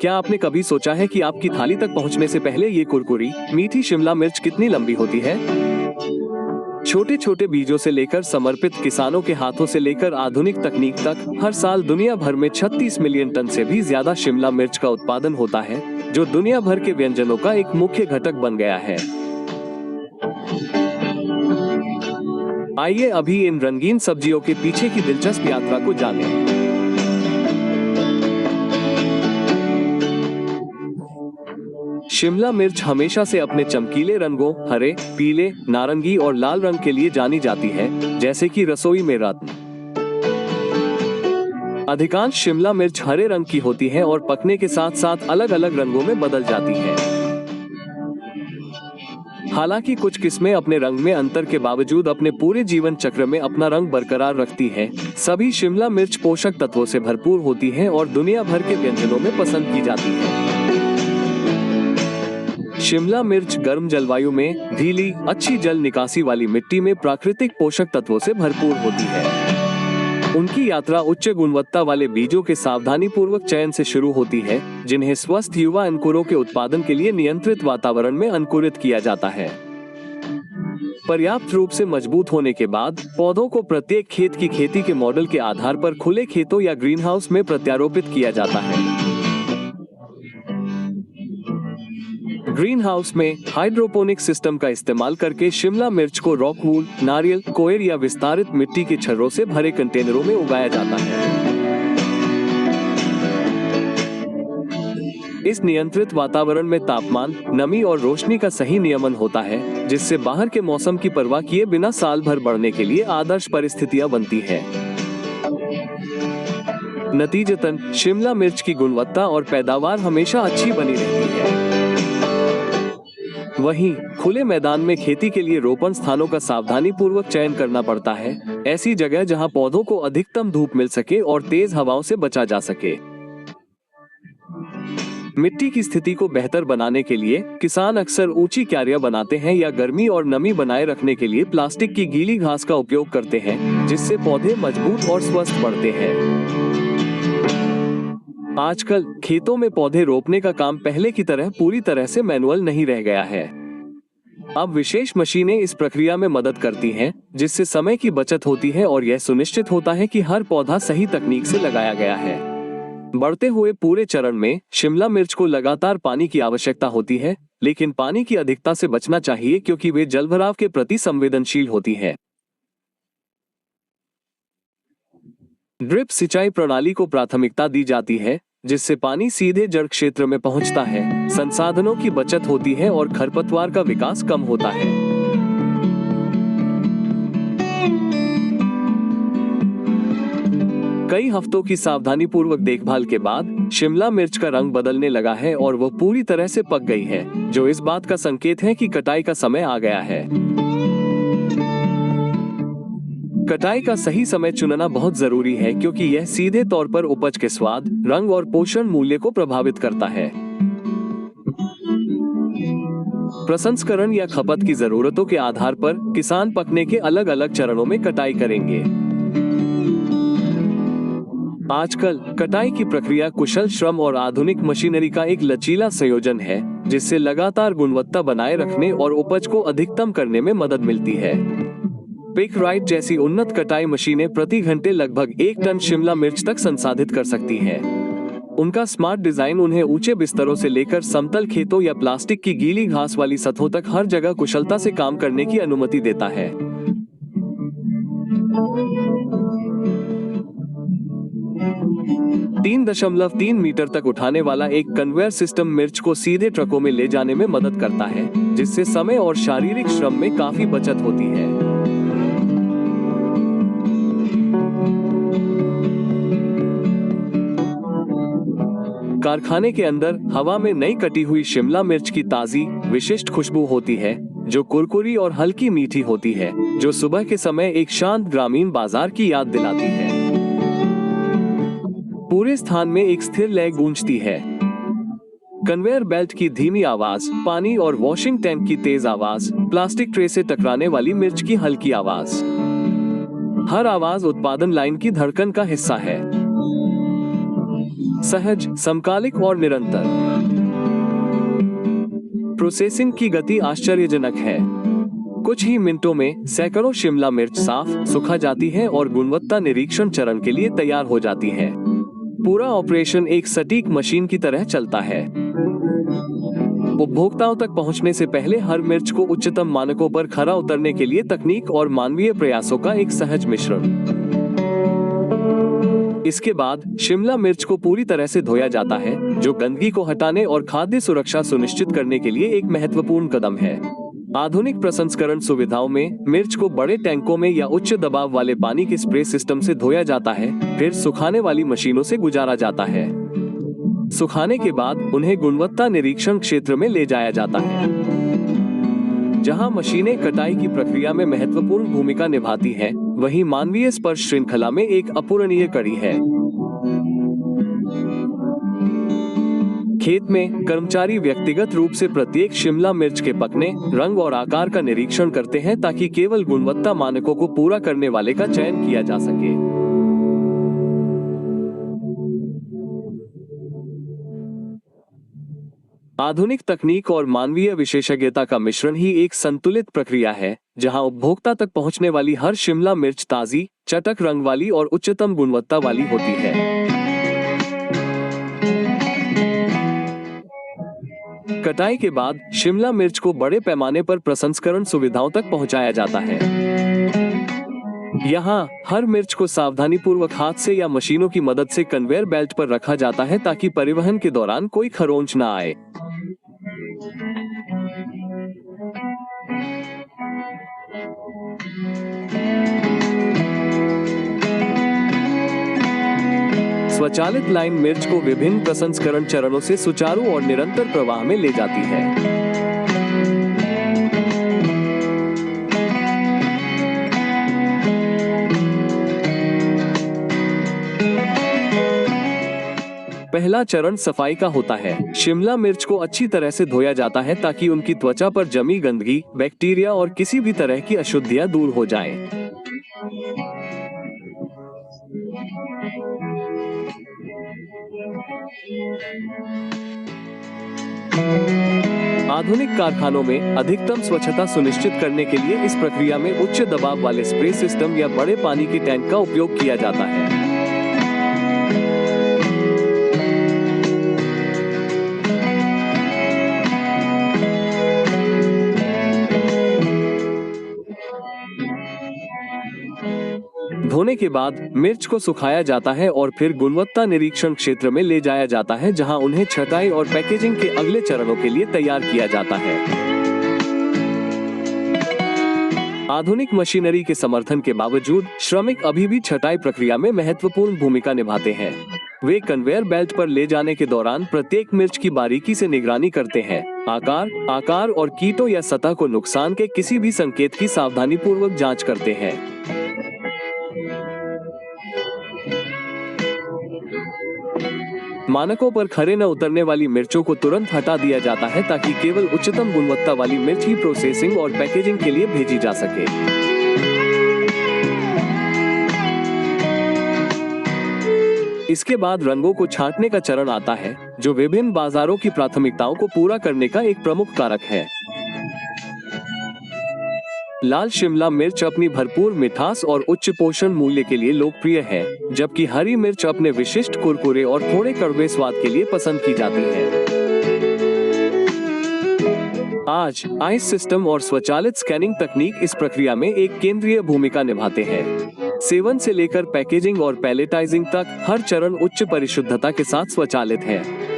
क्या आपने कभी सोचा है कि आपकी थाली तक पहुंचने से पहले ये कुरकुरी मीठी शिमला मिर्च कितनी लंबी होती है? छोटे छोटे बीजों से लेकर समर्पित किसानों के हाथों से लेकर आधुनिक तकनीक तक हर साल दुनिया भर में 36 मिलियन टन से भी ज्यादा शिमला मिर्च का उत्पादन होता है, जो दुनिया भर के व्यंजनों का एक मुख्य घटक बन गया है। आइए अभी इन रंगीन सब्जियों के पीछे की दिलचस्प यात्रा को जानें। शिमला मिर्च हमेशा से अपने चमकीले रंगों हरे, पीले, नारंगी और लाल रंग के लिए जानी जाती है, जैसे कि रसोई में रत्न। अधिकांश शिमला मिर्च हरे रंग की होती है और पकने के साथ साथ अलग अलग रंगों में बदल जाती है। हालांकि कुछ किस्में अपने रंग में अंतर के बावजूद अपने पूरे जीवन चक्र में अपना रंग बरकरार रखती हैं। सभी शिमला मिर्च पोषक तत्वों से भरपूर होती हैं और दुनिया भर के व्यंजनों में पसंद की जाती है। शिमला मिर्च गर्म जलवायु में ढीली, अच्छी जल निकासी वाली मिट्टी में प्राकृतिक पोषक तत्वों से भरपूर होती है। उनकी यात्रा उच्च गुणवत्ता वाले बीजों के सावधानी पूर्वक चयन से शुरू होती है, जिन्हें स्वस्थ युवा अंकुरों के उत्पादन के लिए नियंत्रित वातावरण में अंकुरित किया जाता है। पर्याप्त रूप से मजबूत होने के बाद पौधों को प्रत्येक खेत की खेती के मॉडल के आधार पर खुले खेतों या ग्रीन हाउस में प्रत्यारोपित किया जाता है। ग्रीन हाउस में हाइड्रोपोनिक सिस्टम का इस्तेमाल करके शिमला मिर्च को रॉकवूल, नारियल, कोयर या विस्तारित मिट्टी के छर्रों से भरे कंटेनरों में उगाया जाता है। इस नियंत्रित वातावरण में तापमान, नमी और रोशनी का सही नियमन होता है, जिससे बाहर के मौसम की परवाह किए बिना साल भर बढ़ने के लिए आदर्श परिस्थितियां बनती है। नतीजतन शिमला मिर्च की गुणवत्ता और पैदावार हमेशा अच्छी बनी रहती है। वहीं खुले मैदान में खेती के लिए रोपण स्थानों का सावधानी पूर्वक चयन करना पड़ता है, ऐसी जगह जहां पौधों को अधिकतम धूप मिल सके और तेज हवाओं से बचा जा सके। मिट्टी की स्थिति को बेहतर बनाने के लिए किसान अक्सर ऊंची क्यारियां बनाते हैं या गर्मी और नमी बनाए रखने के लिए प्लास्टिक की गीली घास का उपयोग करते हैं, जिससे पौधे मजबूत और स्वस्थ बढ़ते हैं। आजकल खेतों में पौधे रोपने का काम पहले की तरह पूरी तरह से मैनुअल नहीं रह गया है। अब विशेष मशीनें इस प्रक्रिया में मदद करती हैं, जिससे समय की बचत होती है और यह सुनिश्चित होता है कि हर पौधा सही तकनीक से लगाया गया है। बढ़ते हुए पूरे चरण में शिमला मिर्च को लगातार पानी की आवश्यकता होती है, लेकिन पानी की अधिकता से बचना चाहिए क्योंकि वे जलभराव के प्रति संवेदनशील होती है। ड्रिप सिंचाई प्रणाली को प्राथमिकता दी जाती है, जिससे पानी सीधे जड़ क्षेत्र में पहुंचता है, संसाधनों की बचत होती है और खरपतवार का विकास कम होता है। कई हफ्तों की सावधानीपूर्वक देखभाल के बाद शिमला मिर्च का रंग बदलने लगा है और वो पूरी तरह से पक गई है, जो इस बात का संकेत है कि कटाई का समय आ गया है। कटाई का सही समय चुनना बहुत जरूरी है क्योंकि यह सीधे तौर पर उपज के स्वाद, रंग और पोषण मूल्य को प्रभावित करता है। प्रसंस्करण या खपत की जरूरतों के आधार पर किसान पकने के अलग अलग चरणों में कटाई करेंगे। आजकल कटाई की प्रक्रिया कुशल श्रम और आधुनिक मशीनरी का एक लचीला संयोजन है, जिससे लगातार गुणवत्ता बनाए रखने और उपज को अधिकतम करने में मदद मिलती है। पिक राइट जैसी उन्नत कटाई मशीनें प्रति घंटे लगभग 1 टन शिमला मिर्च तक संसाधित कर सकती हैं। उनका स्मार्ट डिजाइन उन्हें ऊंचे बिस्तरों से लेकर समतल खेतों या प्लास्टिक की गीली घास वाली सतहों तक हर जगह कुशलता से काम करने की अनुमति देता है। 3.3 मीटर तक उठाने वाला एक कन्वेयर सिस्टम मिर्च को सीधे ट्रकों में ले जाने में मदद करता है, जिससे समय और शारीरिक श्रम में काफी बचत होती है। कारखाने के अंदर हवा में नई कटी हुई शिमला मिर्च की ताजी विशिष्ट खुशबू होती है, जो कुरकुरी और हल्की मीठी होती है, जो सुबह के समय एक शांत ग्रामीण बाजार की याद दिलाती है। पूरे स्थान में एक स्थिर लय गूंजती है। कन्वेयर बेल्ट की धीमी आवाज, पानी और वॉशिंग टैंक की तेज आवाज, प्लास्टिक ट्रे से टकराने वाली मिर्च की हल्की आवाज, हर आवाज उत्पादन लाइन की धड़कन का हिस्सा है। सहज, समकालिक और निरंतर। प्रोसेसिंग की गति आश्चर्यजनक है। कुछ ही मिनटों में सैकड़ों शिमला मिर्च साफ, सुखा जाती है और गुणवत्ता निरीक्षण चरण के लिए तैयार हो जाती है। पूरा ऑपरेशन एक सटीक मशीन की तरह चलता है। उपभोक्ताओं तक पहुंचने से पहले हर मिर्च को उच्चतम मानकों पर खरा उतरने के लिए तकनीक और मानवीय प्रयासों का एक सहज मिश्रण। इसके बाद शिमला मिर्च को पूरी तरह से धोया जाता है, जो गंदगी को हटाने और खाद्य सुरक्षा सुनिश्चित करने के लिए एक महत्वपूर्ण कदम है। आधुनिक प्रसंस्करण सुविधाओं में मिर्च को बड़े टैंकों में या उच्च दबाव वाले पानी के स्प्रे सिस्टम से धोया जाता है, फिर सुखाने वाली मशीनों से गुजारा जाता है। सुखाने के बाद उन्हें गुणवत्ता निरीक्षण क्षेत्र में ले जाया जाता है, जहां मशीनें कटाई की प्रक्रिया में महत्वपूर्ण भूमिका निभाती हैं, वहीं मानवीय स्पर्श श्रृंखला में एक अपूरणीय कड़ी है। खेत में कर्मचारी व्यक्तिगत रूप से प्रत्येक शिमला मिर्च के पकने, रंग और आकार का निरीक्षण करते हैं ताकि केवल गुणवत्ता मानकों को पूरा करने वाले का चयन किया जा सके। आधुनिक तकनीक और मानवीय विशेषज्ञता का मिश्रण ही एक संतुलित प्रक्रिया है, जहां उपभोक्ता तक पहुंचने वाली हर शिमला मिर्च ताजी, चटक रंग वाली और उच्चतम गुणवत्ता वाली होती है। कटाई के बाद शिमला मिर्च को बड़े पैमाने पर प्रसंस्करण सुविधाओं तक पहुंचाया जाता है। यहाँ हर मिर्च को सावधानीपूर्वक हाथ से या मशीनों की मदद से कन्वेयर बेल्ट पर रखा जाता है ताकि परिवहन के दौरान कोई खरोंच न आए। स्वचालित लाइन मिर्च को विभिन्न प्रसंस्करण चरणों से सुचारू और निरंतर प्रवाह में ले जाती है। पहला चरण सफाई का होता है। शिमला मिर्च को अच्छी तरह से धोया जाता है ताकि उनकी त्वचा पर जमी गंदगी, बैक्टीरिया और किसी भी तरह की अशुद्धियां दूर हो जाएं। आधुनिक कारखानों में अधिकतम स्वच्छता सुनिश्चित करने के लिए इस प्रक्रिया में उच्च दबाव वाले स्प्रे सिस्टम या बड़े पानी के टैंक का उपयोग किया जाता है। धोने के बाद मिर्च को सुखाया जाता है और फिर गुणवत्ता निरीक्षण क्षेत्र में ले जाया जाता है, जहां उन्हें छटाई और पैकेजिंग के अगले चरणों के लिए तैयार किया जाता है। आधुनिक मशीनरी के समर्थन के बावजूद श्रमिक अभी भी छटाई प्रक्रिया में महत्वपूर्ण भूमिका निभाते हैं। वे कन्वेयर बेल्ट पर ले जाने के दौरान प्रत्येक मिर्च की बारीकी से निगरानी करते हैं, आकार और कीटों या सतह को नुकसान के किसी भी संकेत की सावधानीपूर्वक जांच करते हैं। मानकों पर खरे न उतरने वाली मिर्चों को तुरंत हटा दिया जाता है ताकि केवल उच्चतम गुणवत्ता वाली मिर्च ही प्रोसेसिंग और पैकेजिंग के लिए भेजी जा सके। इसके बाद रंगों को छांटने का चरण आता है, जो विभिन्न बाजारों की प्राथमिकताओं को पूरा करने का एक प्रमुख कारक है। लाल शिमला मिर्च अपनी भरपूर मिठास और उच्च पोषण मूल्य के लिए लोकप्रिय है, जबकि हरी मिर्च अपने विशिष्ट कुरकुरे और थोड़े कड़वे स्वाद के लिए पसंद की जाती है। आज आइस सिस्टम और स्वचालित स्कैनिंग तकनीक इस प्रक्रिया में एक केंद्रीय भूमिका निभाते हैं। सेवन से लेकर पैकेजिंग और पैलेटाइजिंग तक हर चरण उच्च परिशुद्धता के साथ स्वचालित है।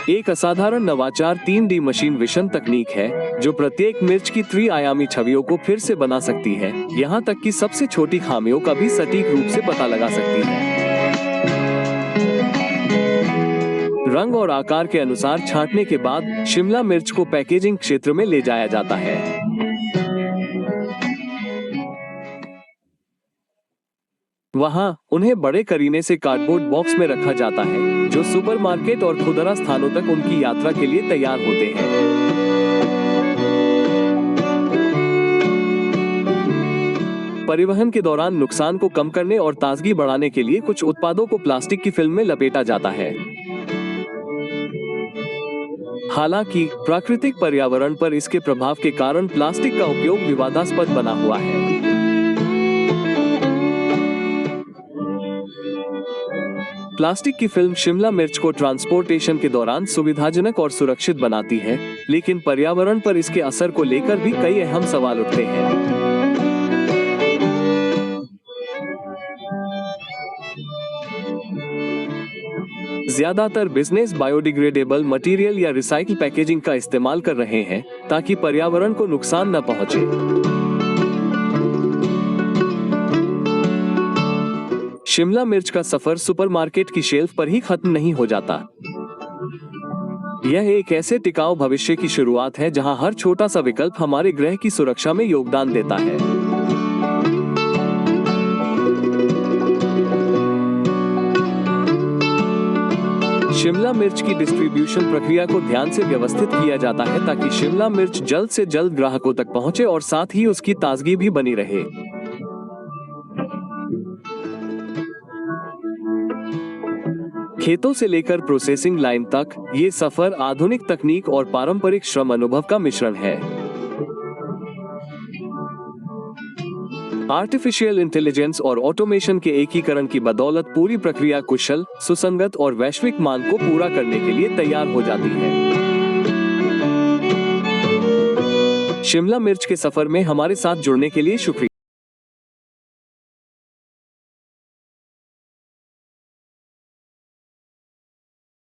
एक असाधारण नवाचार 3D मशीन विशन तकनीक है, जो प्रत्येक मिर्च की त्रि-आयामी छवियों को फिर से बना सकती है, यहाँ तक कि सबसे छोटी खामियों का भी सटीक रूप से पता लगा सकती है। रंग और आकार के अनुसार छांटने के बाद शिमला मिर्च को पैकेजिंग क्षेत्र में ले जाया जाता है। वहां उन्हें बड़े करीने से कार्डबोर्ड बॉक्स में रखा जाता है, जो सुपरमार्केट और खुदरा स्थानों तक उनकी यात्रा के लिए तैयार होते हैं। परिवहन के दौरान नुकसान को कम करने और ताजगी बढ़ाने के लिए कुछ उत्पादों को प्लास्टिक की फिल्म में लपेटा जाता है। हालांकि प्राकृतिक पर्यावरण पर इसके प्रभाव के कारण प्लास्टिक का उपयोग विवादास्पद बना हुआ है। प्लास्टिक की फिल्म शिमला मिर्च को ट्रांसपोर्टेशन के दौरान सुविधाजनक और सुरक्षित बनाती है, लेकिन पर्यावरण पर इसके असर को लेकर भी कई अहम सवाल उठते हैं। ज्यादातर बिजनेस बायोडिग्रेडेबल मटेरियल या रिसाइकिल पैकेजिंग का इस्तेमाल कर रहे हैं ताकि पर्यावरण को नुकसान न पहुंचे। शिमला मिर्च का सफर सुपरमार्केट की शेल्फ पर ही खत्म नहीं हो जाता। यह एक ऐसे टिकाऊ भविष्य की शुरुआत है जहां हर छोटा सा विकल्प हमारे ग्रह की सुरक्षा में योगदान देता है। शिमला मिर्च की डिस्ट्रीब्यूशन प्रक्रिया को ध्यान से व्यवस्थित किया जाता है ताकि शिमला मिर्च जल्द से जल्द ग्राहकों तक पहुंचे और साथ ही उसकी ताजगी भी बनी रहे। खेतों से लेकर प्रोसेसिंग लाइन तक ये सफर आधुनिक तकनीक और पारंपरिक श्रम अनुभव का मिश्रण है। आर्टिफिशियल इंटेलिजेंस और ऑटोमेशन के एकीकरण की बदौलत पूरी प्रक्रिया कुशल, सुसंगत और वैश्विक मांग को पूरा करने के लिए तैयार हो जाती है। शिमला मिर्च के सफर में हमारे साथ जुड़ने के लिए शुक्रिया।